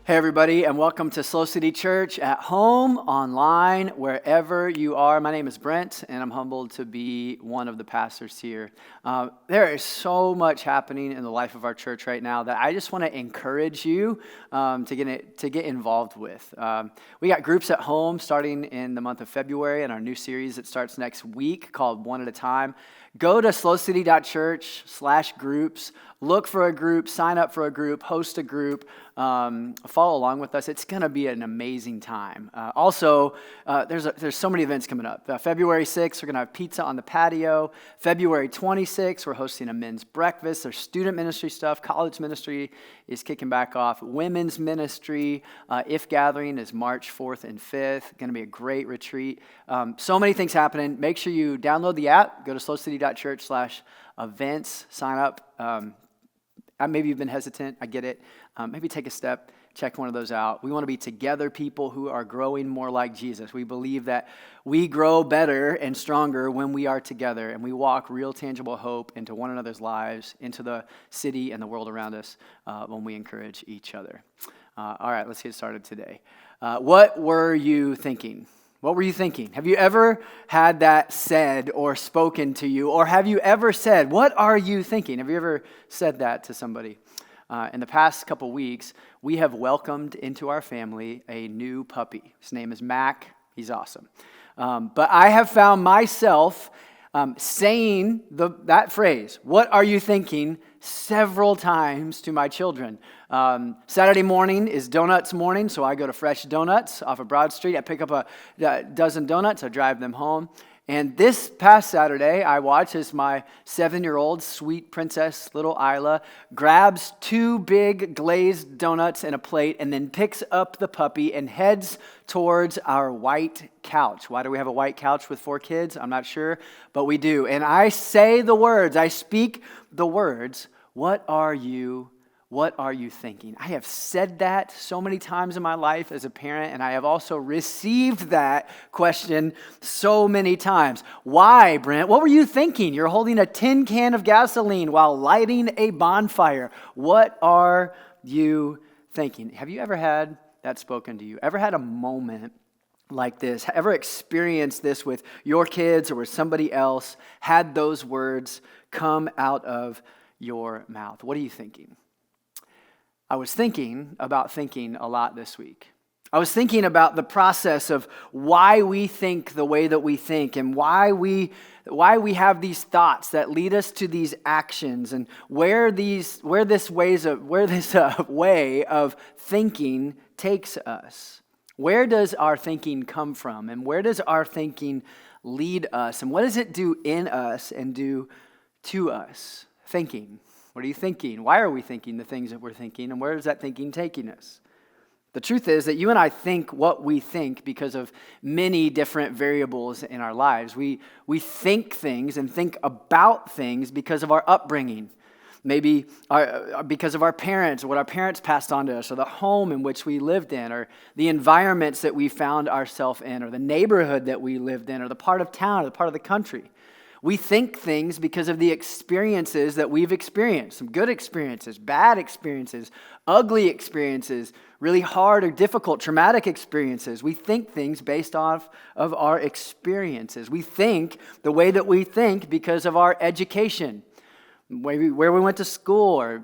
Hey everybody, and welcome to SLO City Church at home, online, wherever you are. My name is Brent, and I'm humbled to be one of the pastors here. There is so much happening in the life of our church right now that I just want to encourage you to get involved with. We got groups at home starting in the month of February, and our new series that starts next week called One at a Time. Go to slocity.church/groups, look for a group, sign up for a group, host a group, follow along with us. It's going to be an amazing time. Also, there's so many events coming up. February 6th, we're going to have pizza on the patio. February 26th, we're hosting a men's breakfast. There's student ministry stuff. College ministry is kicking back off. Women's ministry, If Gathering, is March 4th and 5th. Going to be a great retreat. So many things happening. Make sure you download the app. Go to slocity.church/events. Sign up. Maybe you've been hesitant. I get it. Maybe take a step. Check one of those out. We want to be together people who are growing more like Jesus. We believe that we grow better and stronger when we are together and we walk real tangible hope into one another's lives, into the city and the world around us when we encourage each other. All right, let's get started today. What were you thinking? What were you thinking? Have you ever had that said or spoken to you? Or have you ever said, what are you thinking? Have you ever said that to somebody? In the past couple weeks, we have welcomed into our family a new puppy. His name is Mac. He's awesome. But I have found myself saying that phrase, what are you thinking, several times to my children. Saturday morning is donuts morning, so I go to Fresh Donuts off of Broad Street. I pick up a dozen donuts, I drive them home. And this past Saturday, I watched as my 7-year-old sweet princess, little Isla, grabs 2 big glazed donuts and a plate and then picks up the puppy and heads towards our white couch. Why do we have a white couch with 4 kids? I'm not sure, but we do. And I say the words, I speak the words, what are you thinking? I have said that so many times in my life as a parent, and I have also received that question so many times. Why, Brent? What were you thinking? You're holding a tin can of gasoline while lighting a bonfire. What are you thinking? Have you ever had that spoken to you? Ever had a moment like this? Ever experienced this with your kids or with somebody else? Had those words come out of your mouth? What are you thinking? I was thinking about thinking a lot this week. I was thinking about the process of why we think the way that we think and why we have these thoughts that lead us to these actions and where this way of thinking takes us. Where does our thinking come from and where does our thinking lead us and what does it do in us and do to us? Thinking. What are you thinking? Why are we thinking the things that we're thinking? And where is that thinking taking us? The truth is that you and I think what we think because of many different variables in our lives. We think things and think about things because of our upbringing. Maybe because of our parents, or what our parents passed on to us, or the home in which we lived in, or the environments that we found ourselves in, or the neighborhood that we lived in, or the part of town, or the part of the country. We think things because of the experiences that we've experienced. Some good experiences, bad experiences, ugly experiences, really hard or difficult, traumatic experiences. We think things based off of our experiences. We think the way that we think because of our education, where we went to school, or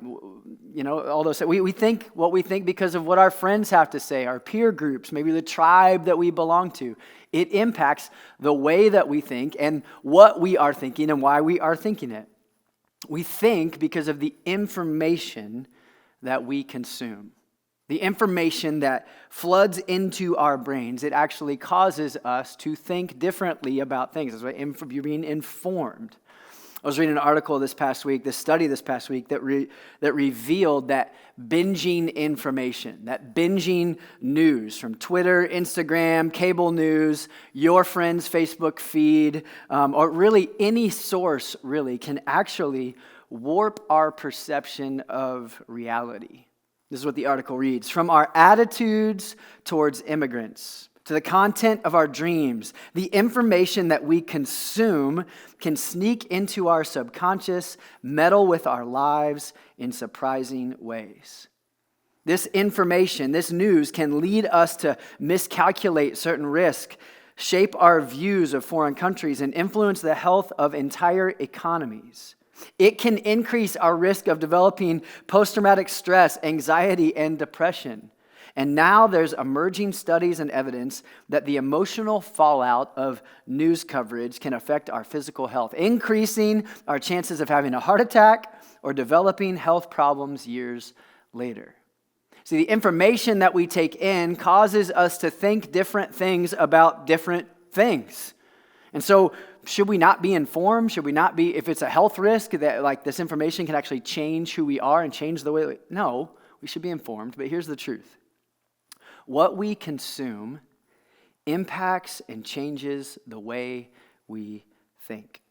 all those. We think what we think because of what our friends have to say, our peer groups, maybe the tribe that we belong to. It impacts the way that we think and what we are thinking and why we are thinking it. We think because of the information that we consume. The information that floods into our brains, it actually causes us to think differently about things. That's why you're being informed. I was reading an article this study this past week that revealed that binging information, that binging news from Twitter, Instagram, cable news, your friend's Facebook feed, or really any source really can actually warp our perception of reality. This is what the article reads. From our attitudes towards immigrants, to the content of our dreams, the information that we consume can sneak into our subconscious, meddle with our lives in surprising ways. This information, this news can lead us to miscalculate certain risk, shape our views of foreign countries, and influence the health of entire economies. It can increase our risk of developing post-traumatic stress, anxiety, and depression. And now there's emerging studies and evidence that the emotional fallout of news coverage can affect our physical health, increasing our chances of having a heart attack or developing health problems years later. See, the information that we take in causes us to think different things about different things. And so, should we not be informed? Should we not be, if it's a health risk, that like this information can actually change who we are and change the way no, we should be informed. But here's the truth. What we consume impacts and changes the way we think.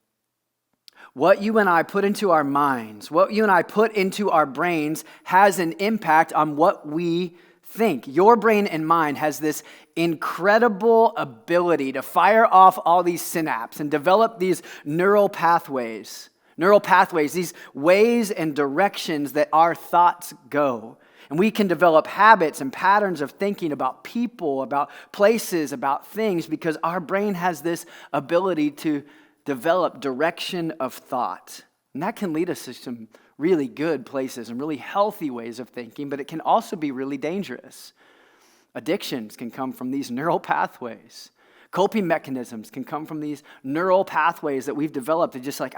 What you and I put into our minds, what you and I put into our brains has an impact on what we think. Your brain and mine has this incredible ability to fire off all these synapses and develop these neural pathways, these ways and directions that our thoughts go. And we can develop habits and patterns of thinking about people, about places, about things, because our brain has this ability to develop direction of thought. And that can lead us to some really good places and really healthy ways of thinking, but it can also be really dangerous. Addictions can come from these neural pathways. Coping mechanisms can come from these neural pathways that we've developed. It's just like,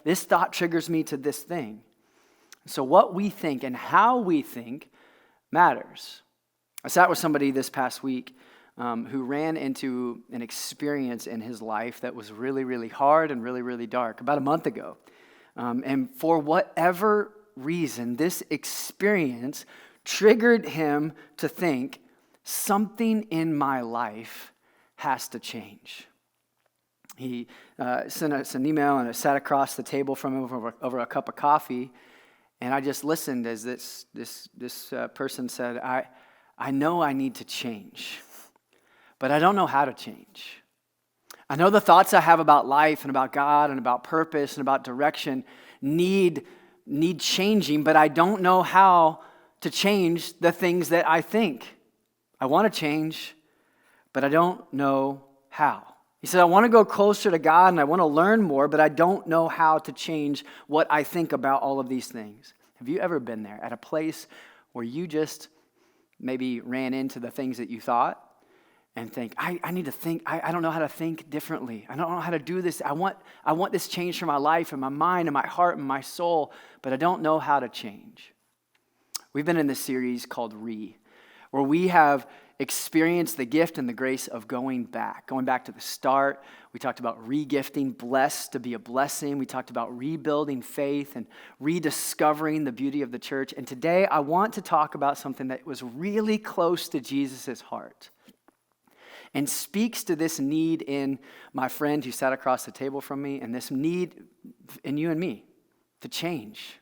this thought triggers me to this thing. So what we think and how we think matters. I sat with somebody this past week who ran into an experience in his life that was really, really hard and really, really dark about a month ago. And for whatever reason, this experience triggered him to think, something in my life has to change. He sent us an email, and I sat across the table from him over a cup of coffee, and I just listened as this person said, I know I need to change, but I don't know how to change. I know the thoughts I have about life and about God and about purpose and about direction need changing, but I don't know how to change the things that I think. I want to change, but I don't know how. He said, I want to go closer to God and I want to learn more, but I don't know how to change what I think about all of these things. Have you ever been there at a place where you just maybe ran into the things that you thought and think, I need to think, I don't know how to think differently. I don't know how to do this. I want this change for my life and my mind and my heart and my soul, but I don't know how to change. We've been in this series called where we have experienced the gift and the grace of going back to the start. We talked about re-gifting, blessed to be a blessing. We talked about rebuilding faith and rediscovering the beauty of the church. And today I want to talk about something that was really close to Jesus' heart and speaks to this need in my friend who sat across the table from me, and this need in you and me to change,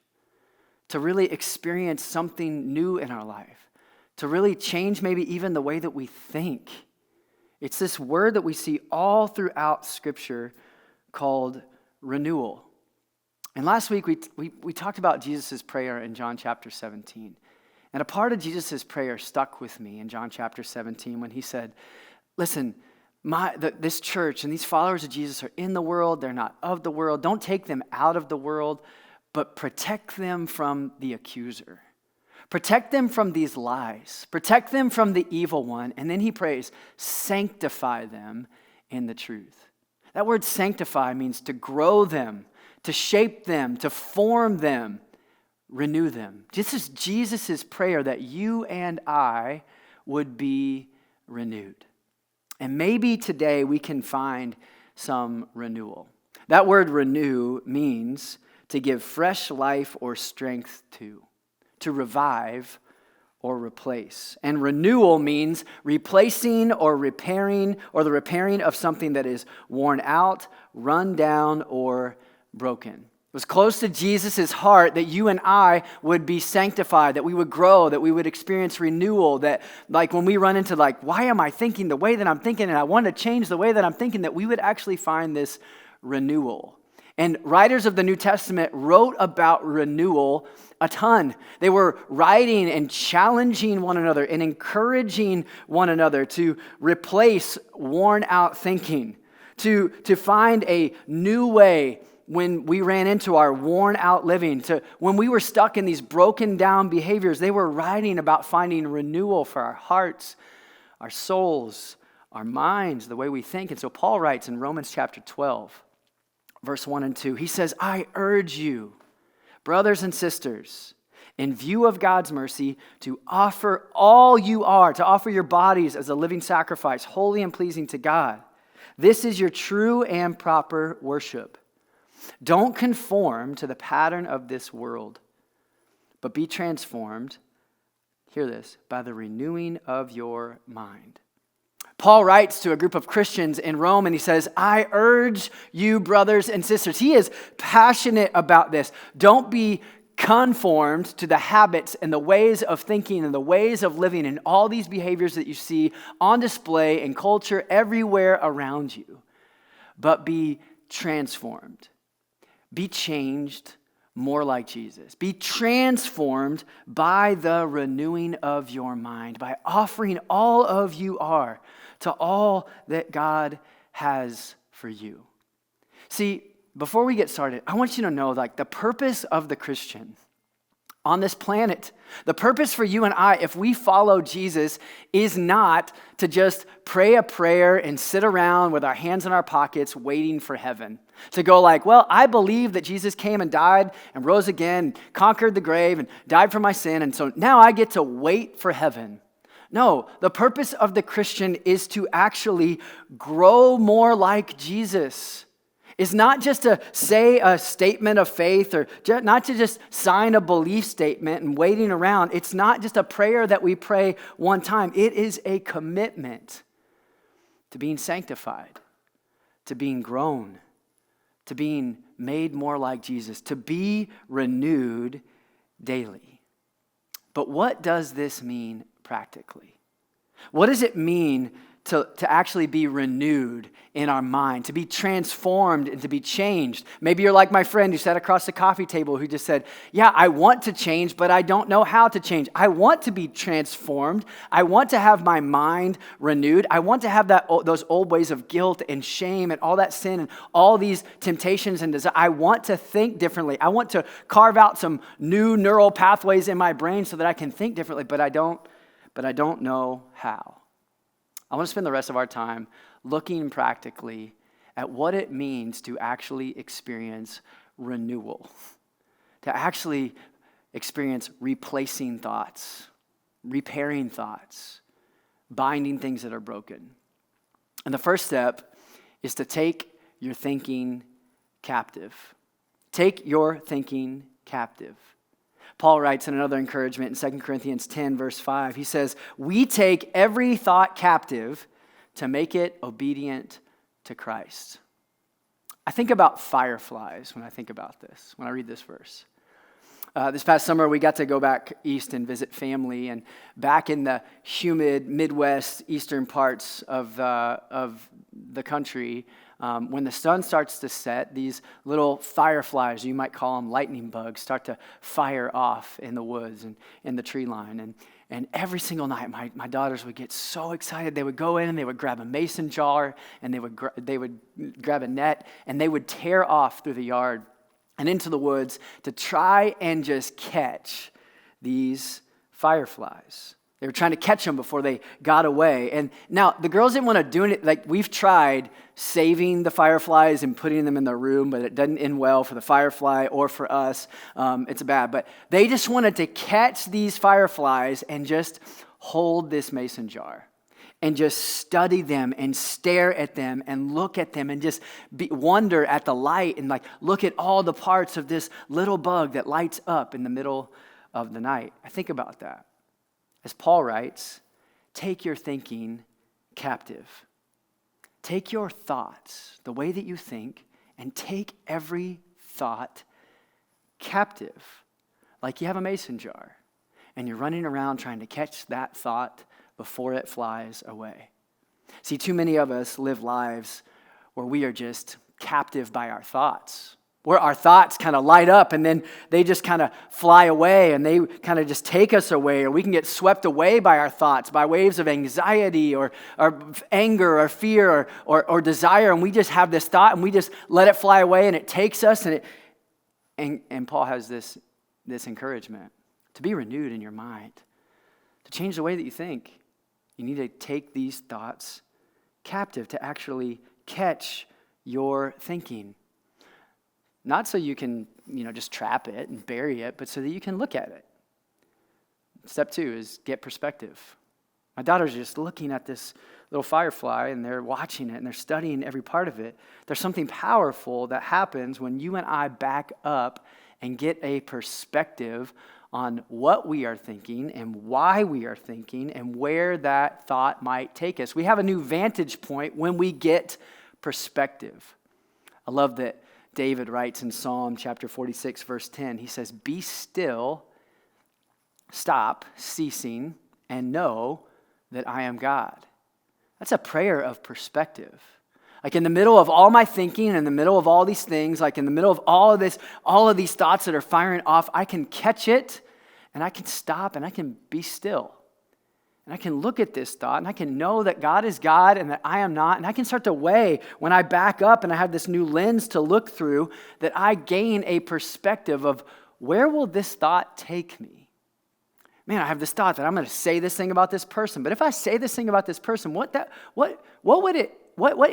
to really experience something new in our life, to really change maybe even the way that we think. It's this word that we see all throughout Scripture called renewal. And last week we talked about Jesus' prayer in John chapter 17. And a part of Jesus' prayer stuck with me in John chapter 17 when he said, listen, this church and these followers of Jesus are in the world. They're not of the world. Don't take them out of the world, but protect them from the accuser. Protect them from these lies. Protect them from the evil one. And then he prays, sanctify them in the truth. That word sanctify means to grow them, to shape them, to form them, renew them. This is Jesus' prayer that you and I would be renewed. And maybe today we can find some renewal. That word renew means to give fresh life or strength to revive or replace. And renewal means replacing or repairing, or the repairing of something that is worn out, run down, or broken. It was close to Jesus' heart that you and I would be sanctified, that we would grow, that we would experience renewal, that like when we run into why am I thinking the way that I'm thinking and I want to change the way that I'm thinking, that we would actually find this renewal. And writers of the New Testament wrote about renewal a ton. They were writing and challenging one another and encouraging one another to replace worn out thinking, to find a new way when we ran into our worn out living, to when we were stuck in these broken down behaviors. They were writing about finding renewal for our hearts, our souls, our minds, the way we think. And so Paul writes in Romans chapter 12, verse 1 and 2, he says, I urge you, brothers and sisters, in view of God's mercy, to offer all you are, to offer your bodies as a living sacrifice, holy and pleasing to God. This is your true and proper worship. Don't conform to the pattern of this world, but be transformed, hear this, by the renewing of your mind. Paul writes to a group of Christians in Rome and he says, I urge you, brothers and sisters. He is passionate about this. Don't be conformed to the habits and the ways of thinking and the ways of living and all these behaviors that you see on display in culture everywhere around you, but be transformed. Be changed more like Jesus. Be transformed by the renewing of your mind, by offering all of you are to all that God has for you. See, before we get started, I want you to know, the purpose of the Christian on this planet, the purpose for you and I, if we follow Jesus, is not to just pray a prayer and sit around with our hands in our pockets waiting for heaven. To go well, I believe that Jesus came and died and rose again, conquered the grave and died for my sin, and so now I get to wait for heaven. No, the purpose of the Christian is to actually grow more like Jesus. Is not just to say a statement of faith or not to just sign a belief statement and waiting around. It's not just a prayer that we pray one time. It is a commitment to being sanctified, to being grown, to being made more like Jesus, to be renewed daily. But what does this mean practically? What does it mean to actually be renewed in our mind, to be transformed and to be changed? Maybe you're like my friend who sat across the coffee table who just said, yeah, I want to change, but I don't know how to change. I want to be transformed. I want to have my mind renewed. I want to have those old ways of guilt and shame and all that sin and all these temptations and desire. I want to think differently. I want to carve out some new neural pathways in my brain so that I can think differently, but I don't know how. I want to spend the rest of our time looking practically at what it means to actually experience renewal, to actually experience replacing thoughts, repairing thoughts, binding things that are broken. And the first step is to take your thinking captive. Take your thinking captive. Paul writes in another encouragement in 2 Corinthians 10, verse 5, he says, we take every thought captive to make it obedient to Christ. I think about fireflies when I think about this, when I read this verse. This past summer, we got to go back east and visit family, and back in the humid Midwest, eastern parts of the country, when the sun starts to set, these little fireflies, you might call them lightning bugs, start to fire off in the woods and in the tree line. And every single night, my daughters would get so excited. They would go in and they would grab a mason jar and they would grab a net and they would tear off through the yard and into the woods to try and just catch these fireflies. They were trying to catch them before they got away. And now the girls didn't want to do it. We've tried saving the fireflies and putting them in their room, but it doesn't end well for the firefly or for us. It's bad. But they just wanted to catch these fireflies and just hold this mason jar and just study them and stare at them and look at them and just wonder at the light and look at all the parts of this little bug that lights up in the middle of the night. I think about that. As Paul writes, take your thinking captive. Take your thoughts, the way that you think, and take every thought captive. Like you have a mason jar, and you're running around trying to catch that thought before it flies away. See, too many of us live lives where we are just captive by our thoughts. where our thoughts kind of light up and then they just kind of fly away and they kind of just take us away, or we can get swept away by our thoughts, by waves of anxiety or anger or fear or desire, and we just have this thought and we just let it fly away and it takes us, and Paul has this encouragement to be renewed in your mind, to change the way that you think. You need to take these thoughts captive, to actually catch your thinking. Not so you can, just trap it and bury it, but so that you can look at it. Step 2 is get perspective. My daughters are just looking at this little firefly and they're watching it and they're studying every part of it. There's something powerful that happens when you and I back up and get a perspective on what we are thinking and why we are thinking and where that thought might take us. We have a new vantage point when we get perspective. I love that David writes in Psalm chapter 46, verse 10, he says, "Be still, stop, ceasing, and know that I am God." That's a prayer of perspective. Like in the middle of all my thinking, in the middle of all these things, like in the middle of all of these thoughts that are firing off, I can catch it and I can stop and I can be still. And I can look at this thought and I can know that God is God and that I am not. And I can start to weigh when I back up and I have this new lens to look through, that I gain a perspective of where will this thought take me? Man, I have this thought that I'm going to say this thing about this person. But if I say this thing about this person, what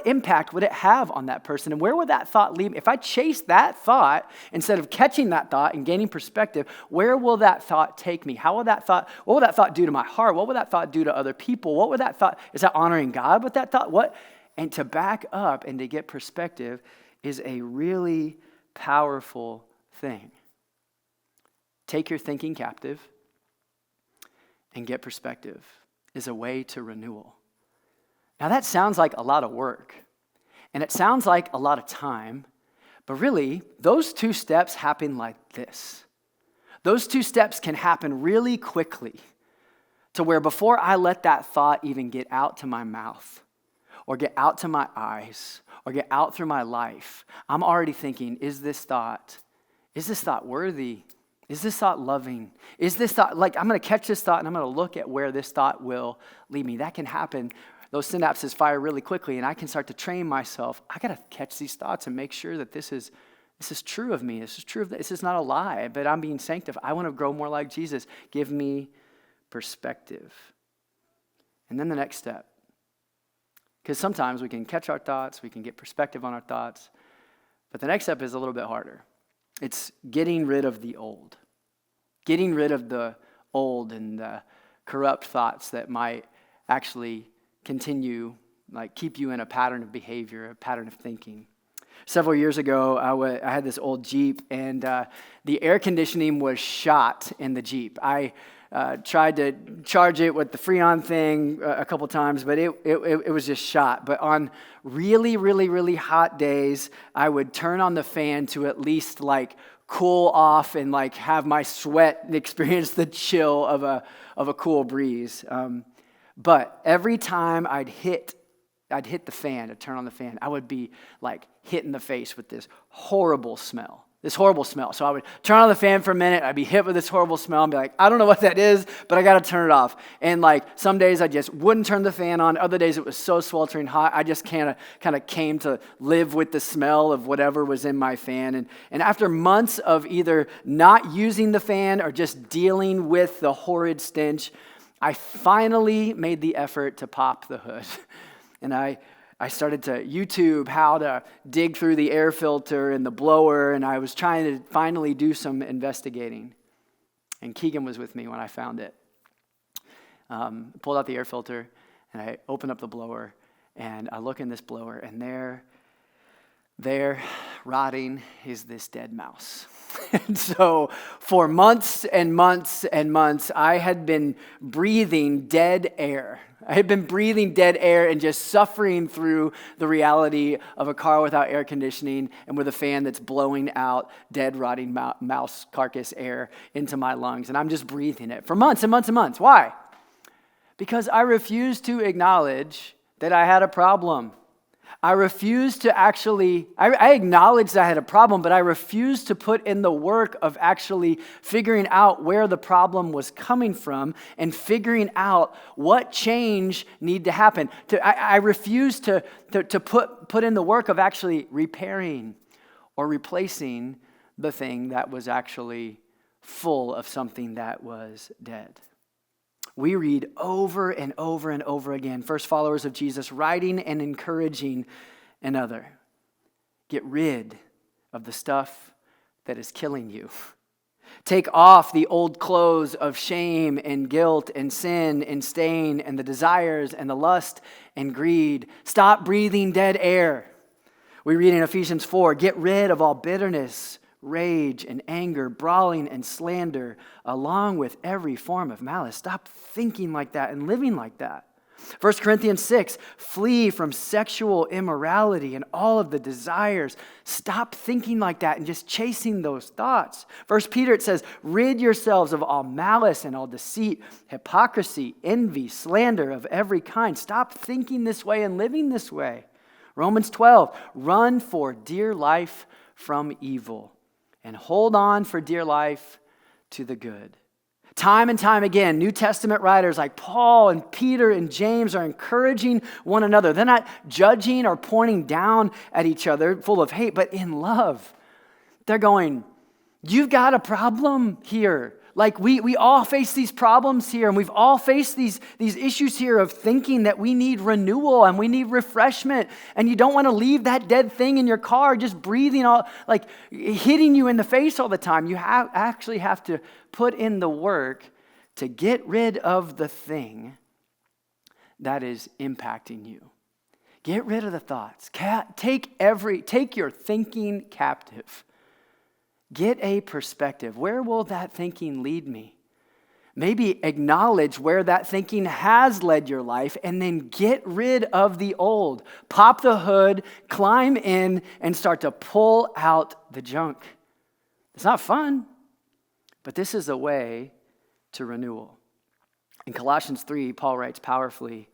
impact would it have on that person? And where would that thought lead me? If I chase that thought instead of catching that thought and gaining perspective, where will that thought take me? What will that thought do to my heart? What will that thought do to other people? Is that honoring God with that thought? And to back up and to get perspective is a really powerful thing. Take your thinking captive and get perspective is a way to renewal. Now that sounds like a lot of work, and it sounds like a lot of time, but really, those 2 steps happen like this. Those 2 steps can happen really quickly to where before I let that thought even get out to my mouth or get out to my eyes or get out through my life, I'm already thinking, is this thought worthy? Is this thought loving? Is this thought, I'm going to catch this thought and I'm going to look at where this thought will lead me. That can happen. Those synapses fire really quickly and I can start to train myself. I got to catch these thoughts and make sure that this is true of me. This is not a lie, but I'm being sanctified. I want to grow more like Jesus. Give me perspective. And then the next step. Because sometimes we can catch our thoughts, we can get perspective on our thoughts, but the next step is a little bit harder. It's getting rid of the old. Getting rid of the old and the corrupt thoughts that might actually continue, keep you in a pattern of behavior, a pattern of thinking. Several years ago, I had this old Jeep, and the air conditioning was shot in the Jeep. I tried to charge it with the Freon thing a couple times, but it was just shot. But on really, really, really hot days, I would turn on the fan to at least cool off and have my sweat experience the chill of a cool breeze. But every time I'd hit the fan, to turn on the fan, I would be hit in the face with this horrible smell. So I would turn on the fan for a minute, I'd be hit with this horrible smell and be like, I don't know what that is, but I got to turn it off. And some days I just wouldn't turn the fan on. Other days it was so sweltering hot, I just kind of came to live with the smell of whatever was in my fan. And after months of either not using the fan or just dealing with the horrid stench, I finally made the effort to pop the hood. And I started to YouTube how to dig through the air filter and the blower, and I was trying to finally do some investigating. And Keegan was with me when I found it. Pulled out the air filter, and I opened up the blower, and I look in this blower, and there, rotting, is this dead mouse. And so for months and months and months, I had been breathing dead air. I had been breathing dead air and just suffering through the reality of a car without air conditioning and with a fan that's blowing out dead, rotting mouse carcass air into my lungs. And I'm just breathing it for months and months and months. Why? Because I refused to acknowledge that I had a problem. I refused to I acknowledged I had a problem, but I refused to put in the work of actually figuring out where the problem was coming from and figuring out what change needed to happen. I refused to put in the work of actually repairing or replacing the thing that was actually full of something that was dead. We read over and over and over again, first followers of Jesus writing and encouraging another. Get rid of the stuff that is killing you. Take off the old clothes of shame and guilt and sin and stain and the desires and the lust and greed. Stop breathing dead air. We read in Ephesians 4, get rid of all bitterness, rage and anger, brawling and slander, along with every form of malice. Stop thinking like that and living like that. 1 Corinthians 6, flee from sexual immorality and all of the desires. Stop thinking like that and just chasing those thoughts. 1 Peter, it says, rid yourselves of all malice and all deceit, hypocrisy, envy, slander of every kind. Stop thinking this way and living this way. Romans 12, run for dear life from evil and hold on for dear life to the good. Time and time again, New Testament writers like Paul and Peter and James are encouraging one another. They're not judging or pointing down at each other full of hate, but in love. They're going, you've got a problem here. Like we all face these problems here, and we've all faced these issues here of thinking that we need renewal and we need refreshment, and you don't want to leave that dead thing in your car just breathing all, like hitting you in the face all the time. You actually have to put in the work to get rid of the thing that is impacting you. Get rid of the thoughts. Take your thinking captive. Get a perspective. Where will that thinking lead me? Maybe acknowledge where that thinking has led your life and then get rid of the old. Pop the hood, climb in, and start to pull out the junk. It's not fun, but this is a way to renewal. In Colossians 3, Paul writes powerfully,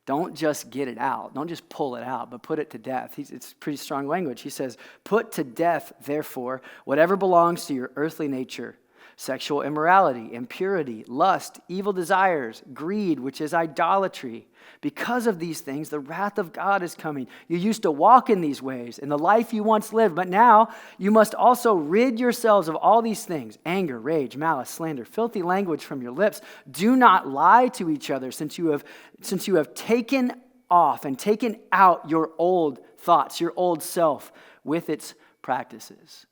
don't just get it out. Don't just pull it out, but put it to death. It's pretty strong language. He says, put to death, therefore, whatever belongs to your earthly nature, sexual immorality, impurity, lust, evil desires, greed, which is idolatry. Because of these things, the wrath of God is coming. You used to walk in these ways in the life you once lived, but now you must also rid yourselves of all these things: anger, rage, malice, slander, filthy language from your lips. Do not lie to each other, since you have taken off and taken out your old thoughts, your old self with its practices.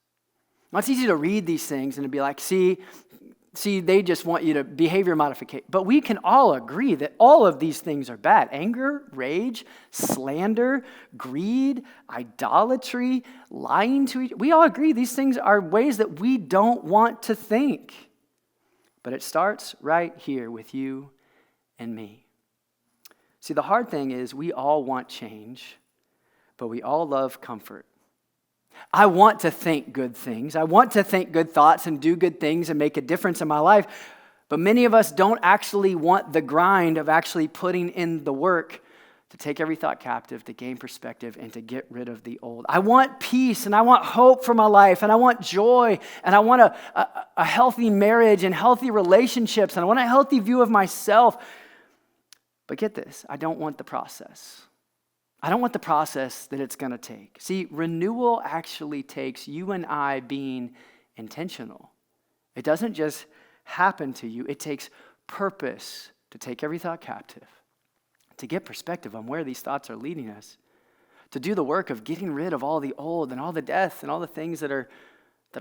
Now, it's easy to read these things and to be like, see, they just want you to behavior modification. But we can all agree that all of these things are bad. Anger, rage, slander, greed, idolatry, lying to each other. We all agree these things are ways that we don't want to think. But it starts right here with you and me. See, the hard thing is we all want change, but we all love comfort. I want to think good things. I want to think good thoughts and do good things and make a difference in my life. But many of us don't actually want the grind of actually putting in the work to take every thought captive, to gain perspective, and to get rid of the old. I want peace, and I want hope for my life, and I want joy, and I want a healthy marriage and healthy relationships, and I want a healthy view of myself. But get this, I don't want the process. I don't want the process that it's going to take. See, renewal actually takes you and I being intentional. It doesn't just happen to you. It takes purpose to take every thought captive, to get perspective on where these thoughts are leading us, to do the work of getting rid of all the old and all the death and all the things that are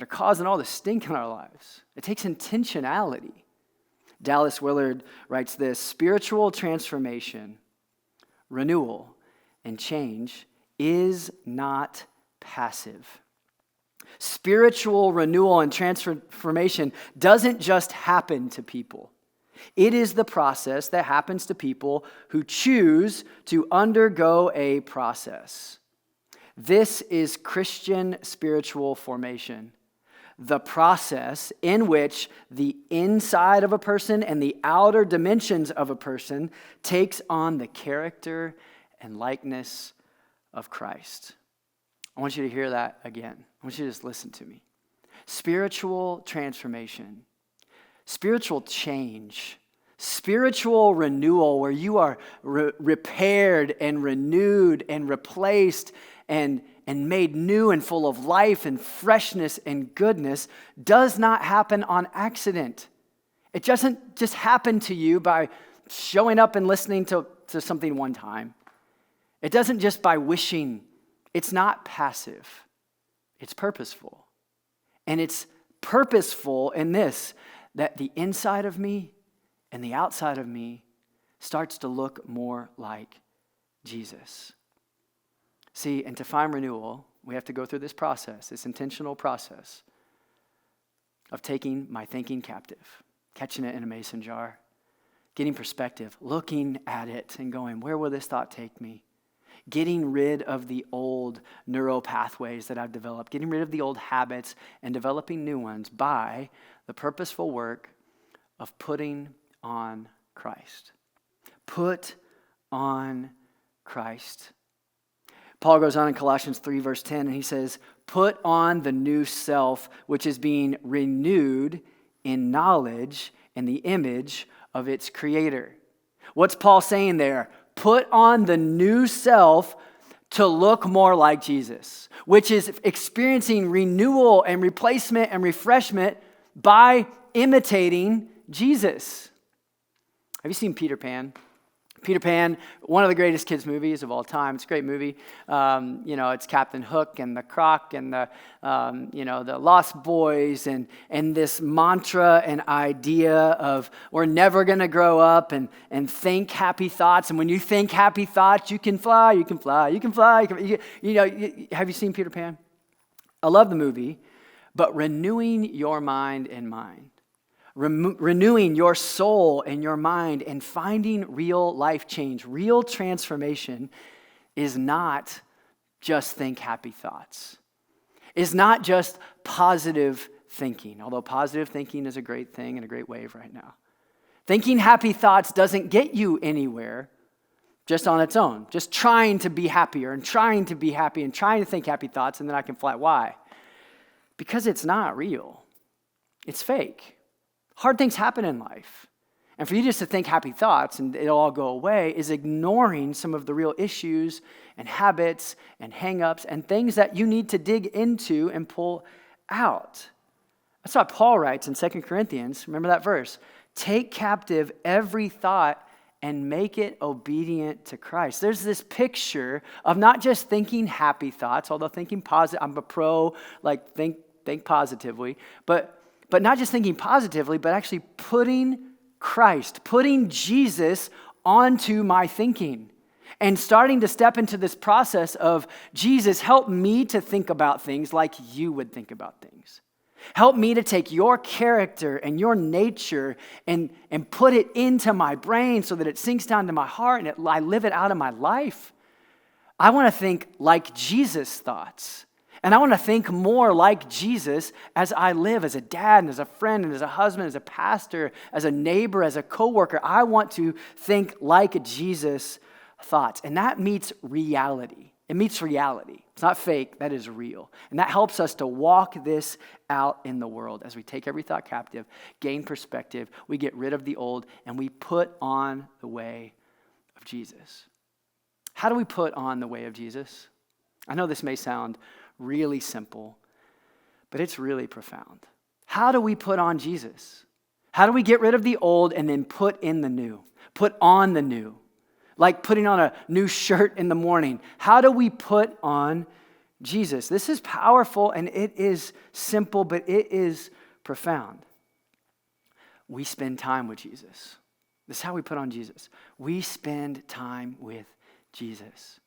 causing all the stink in our lives. It takes intentionality. Dallas Willard writes this: spiritual transformation, renewal, and change is not passive. Spiritual renewal and transformation doesn't just happen to people. It is the process that happens to people who choose to undergo a process. This is Christian spiritual formation, the process in which the inside of a person and the outer dimensions of a person takes on the character and likeness of Christ. I want you to hear that again. I want you to just listen to me. Spiritual transformation, spiritual change, spiritual renewal where you are repaired and renewed and replaced and made new and full of life and freshness and goodness does not happen on accident. It doesn't just happen to you by showing up and listening to something one time. It doesn't just by wishing. It's not passive. It's purposeful. And it's purposeful in this, that the inside of me and the outside of me starts to look more like Jesus. See, and to find renewal, we have to go through this process, this intentional process of taking my thinking captive, catching it in a mason jar, getting perspective, looking at it and going, where will this thought take me? Getting rid of the old neural pathways that I've developed, getting rid of the old habits and developing new ones by the purposeful work of putting on Christ. Put on Christ. Paul goes on in Colossians 3 verse 10 and he says, put on the new self, which is being renewed in knowledge in the image of its creator. What's Paul saying there? Put on the new self to look more like Jesus, which is experiencing renewal and replacement and refreshment by imitating Jesus. Have you seen Peter Pan? Peter Pan, one of the greatest kids' movies of all time. It's a great movie. It's Captain Hook and the Croc and the Lost Boys and this mantra and idea of we're never going to grow up and think happy thoughts. And when you think happy thoughts, you can fly, you can fly, you can fly. Have you seen Peter Pan? I love the movie, but renewing your mind and mind. Renewing your soul and your mind and finding real life change, real transformation is not just think happy thoughts. Is not just positive thinking, although positive thinking is a great thing and a great wave right now. Thinking happy thoughts doesn't get you anywhere just on its own. Just trying to be happier and trying to be happy and trying to think happy thoughts and then I can fly. Why? Because it's not real. It's fake. Hard things happen in life. And for you just to think happy thoughts and it'll all go away is ignoring some of the real issues and habits and hang-ups and things that you need to dig into and pull out. That's what Paul writes in 2 Corinthians. Remember that verse? Take captive every thought and make it obedient to Christ. There's this picture of not just thinking happy thoughts, although thinking positive, I'm a pro, think positively, but not just thinking positively, but actually putting Christ, putting Jesus onto my thinking and starting to step into this process of Jesus, help me to think about things like you would think about things. Help me to take your character and your nature and put it into my brain so that it sinks down to my heart and I live it out in my life. I want to think like Jesus' thoughts. And I want to think more like Jesus as I live as a dad and as a friend and as a husband, as a pastor, as a neighbor, as a coworker. I want to think like Jesus' thoughts. And that meets reality. It meets reality. It's not fake. That is real. And that helps us to walk this out in the world as we take every thought captive, gain perspective, we get rid of the old, and we put on the way of Jesus. How do we put on the way of Jesus? I know this may sound really simple, but it's really profound. How do we put on Jesus? How do we get rid of the old and then put in the new? Put on the new. Like putting on a new shirt in the morning. How do we put on Jesus? This is powerful and it is simple, but it is profound. We spend time with Jesus. This is how we put on Jesus. We spend time with Jesus.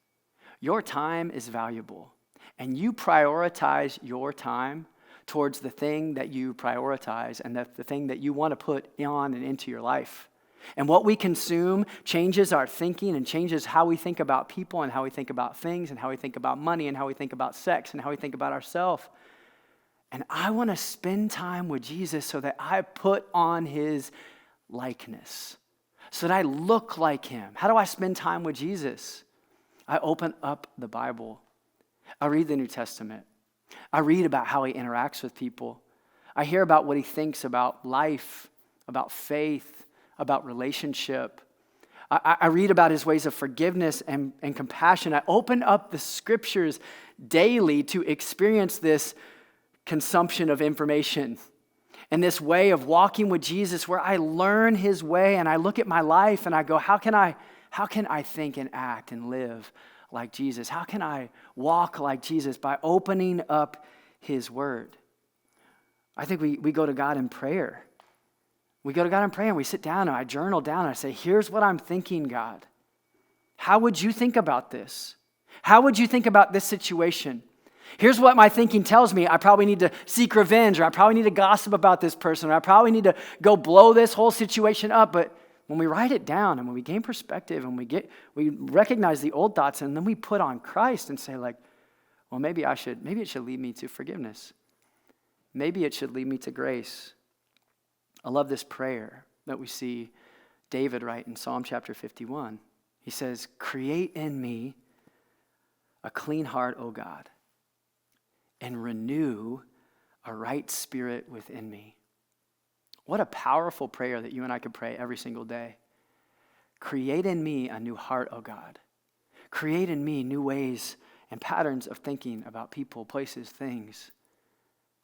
Your time is valuable. And you prioritize your time towards the thing that you prioritize and the thing that you want to put on and into your life. And what we consume changes our thinking and changes how we think about people and how we think about things and how we think about money and how we think about sex and how we think about ourselves. And I want to spend time with Jesus so that I put on his likeness, so that I look like him. How do I spend time with Jesus? I open up the Bible. I read the New Testament. I read about how he interacts with people. I hear about what he thinks about life, about faith, about relationship. I read about his ways of forgiveness and compassion. I open up the scriptures daily to experience this consumption of information and this way of walking with Jesus where I learn his way and I look at my life and I go, how can I think and act and live like Jesus? How can I walk like Jesus? By opening up his word. I think we go to God in prayer. We go to God in prayer and we sit down and I journal down and I say, here's what I'm thinking, God. How would you think about this? How would you think about this situation? Here's what my thinking tells me. I probably need to seek revenge, or I probably need to gossip about this person, or I probably need to go blow this whole situation up. But when we write it down and when we gain perspective and we recognize the old thoughts and then we put on Christ and say like, well, maybe it should lead me to forgiveness. Maybe it should lead me to grace. I love this prayer that we see David write in Psalm chapter 51. He says, create in me a clean heart, O God, and renew a right spirit within me. What a powerful prayer that you and I could pray every single day. Create in me a new heart, O God. Create in me new ways and patterns of thinking about people, places, things,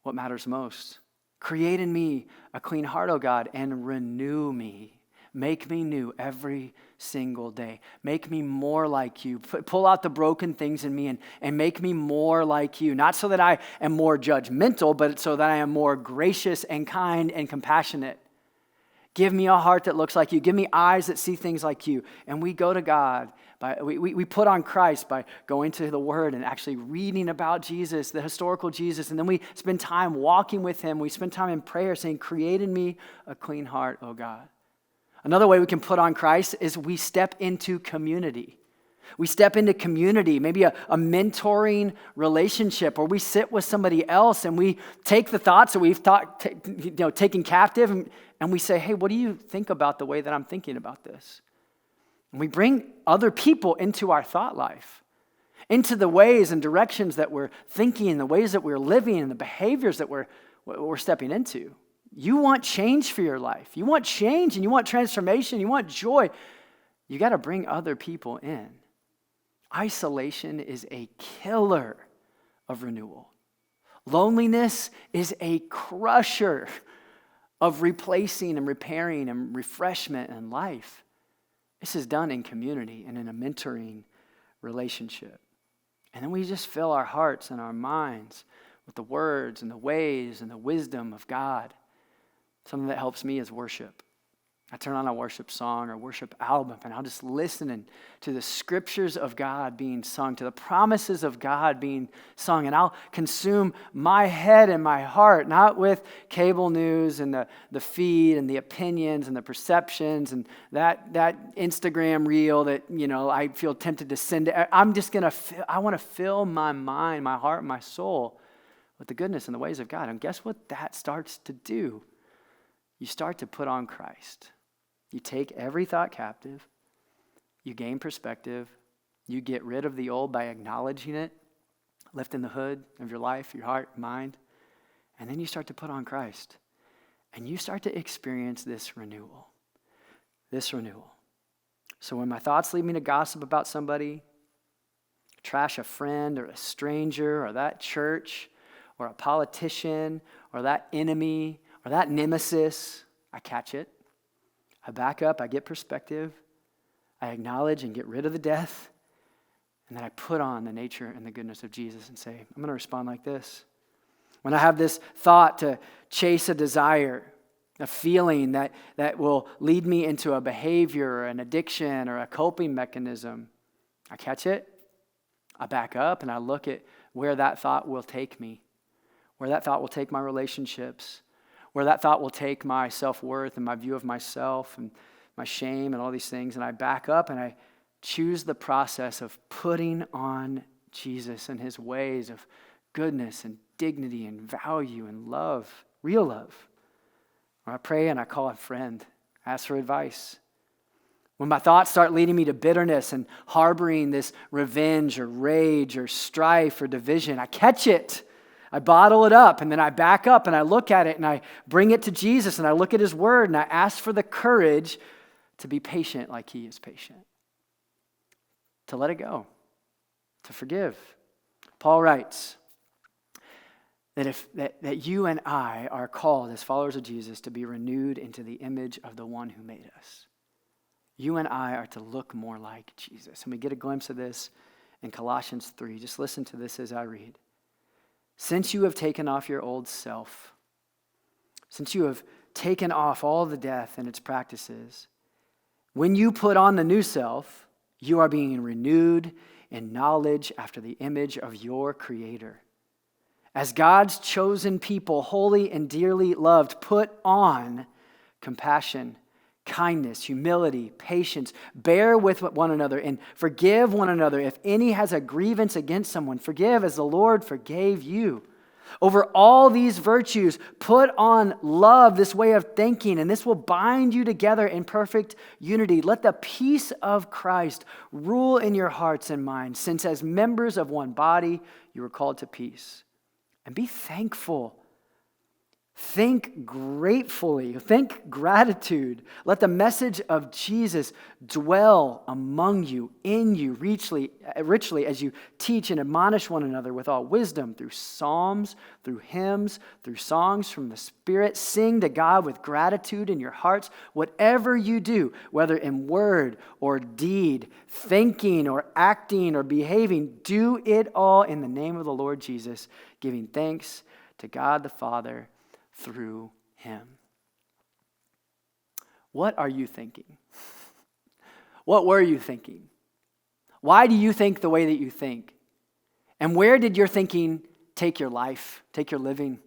what matters most. Create in me a clean heart, O God, and renew me. Make me new every single day. Make me more like you. Pull out the broken things in me and make me more like you. Not so that I am more judgmental, but so that I am more gracious and kind and compassionate. Give me a heart that looks like you. Give me eyes that see things like you. And we go to God. We put on Christ by going to the Word and actually reading about Jesus, the historical Jesus. And then we spend time walking with him. We spend time in prayer saying, create in me a clean heart, O God. Another way we can put on Christ is we step into community. We step into community, maybe a mentoring relationship, or we sit with somebody else and we take the thoughts that we've taken captive and we say, hey, what do you think about the way that I'm thinking about this? And we bring other people into our thought life, into the ways and directions that we're thinking, the ways that we're living, and the behaviors that we're stepping into. You want change for your life. You want change and you want transformation. You want joy. You got to bring other people in. Isolation is a killer of renewal. Loneliness is a crusher of replacing and repairing and refreshment in life. This is done in community and in a mentoring relationship. And then we just fill our hearts and our minds with the words and the ways and the wisdom of God. Something that helps me is worship. I turn on a worship song or worship album and I'll just listen to the scriptures of God being sung, to the promises of God being sung. And I'll consume my head and my heart, not with cable news and the feed and the opinions and the perceptions and that Instagram reel that, I feel tempted to send. I want to fill my mind, my heart, my soul with the goodness and the ways of God. And guess what that starts to do? You start to put on Christ. You take every thought captive. You gain perspective. You get rid of the old by acknowledging it, lifting the hood of your life, your heart, mind. And then you start to put on Christ. And you start to experience this renewal. This renewal. So when my thoughts lead me to gossip about somebody, trash a friend or a stranger or that church or a politician or that enemy or that nemesis, I catch it. I back up, I get perspective, I acknowledge and get rid of the death, and then I put on the nature and the goodness of Jesus and say, I'm going to respond like this. When I have this thought to chase a desire, a feeling that will lead me into a behavior or an addiction or a coping mechanism, I catch it, I back up, and I look at where that thought will take me, where that thought will take my relationships, where that thought will take my self-worth and my view of myself and my shame and all these things. And I back up and I choose the process of putting on Jesus and his ways of goodness and dignity and value and love, real love. Or I pray and I call a friend, ask for advice. When my thoughts start leading me to bitterness and harboring this revenge or rage or strife or division, I catch it. I bottle it up, and then I back up and I look at it and I bring it to Jesus and I look at his word and I ask for the courage to be patient like he is patient, to let it go, to forgive. Paul writes that you and I are called as followers of Jesus to be renewed into the image of the one who made us. You and I are to look more like Jesus. And we get a glimpse of this in Colossians 3. Just listen to this as I read. Since you have taken off your old self, since you have taken off all the death and its practices, when you put on the new self, you are being renewed in knowledge after the image of your Creator. As God's chosen people, holy and dearly loved, put on compassion, kindness, humility, patience, bear with one another, and forgive one another. If any has a grievance against someone, forgive as the Lord forgave you. Over all these virtues, put on love, this way of thinking, and this will bind you together in perfect unity. Let the peace of Christ rule in your hearts and minds, since as members of one body, you were called to peace. And be thankful. Think gratefully. Think gratitude. Let the message of Jesus dwell among you, in you, richly as you teach and admonish one another with all wisdom through psalms, through hymns, through songs from the Spirit. Sing to God with gratitude in your hearts. Whatever you do, whether in word or deed, thinking or acting or behaving, do it all in the name of the Lord Jesus, giving thanks to God the Father through him. What are you thinking? What were you thinking? Why do you think the way that you think? And where did your thinking take your life, take your living?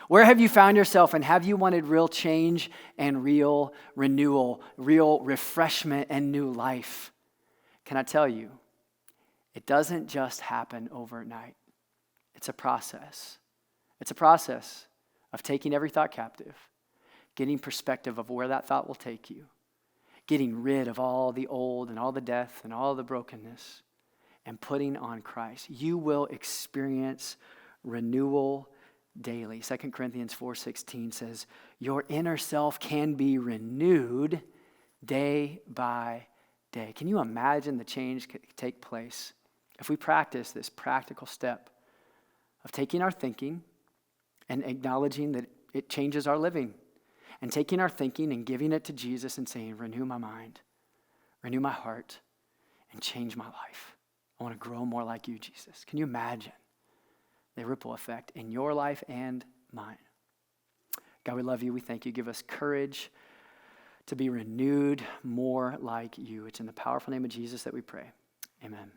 Where have you found yourself, and have you wanted real change and real renewal, real refreshment and new life? Can I tell you, it doesn't just happen overnight. It's a process. It's a process of taking every thought captive, getting perspective of where that thought will take you, getting rid of all the old and all the death and all the brokenness, and putting on Christ. You will experience renewal daily. 2 Corinthians 4:16 says, your inner self can be renewed day by day. Can you imagine the change could take place if we practice this practical step of taking our thinking and acknowledging that it changes our living, and taking our thinking and giving it to Jesus and saying, renew my mind, renew my heart, and change my life. I want to grow more like you, Jesus. Can you imagine the ripple effect in your life and mine? God, we love you. We thank you. Give us courage to be renewed more like you. It's in the powerful name of Jesus that we pray. Amen.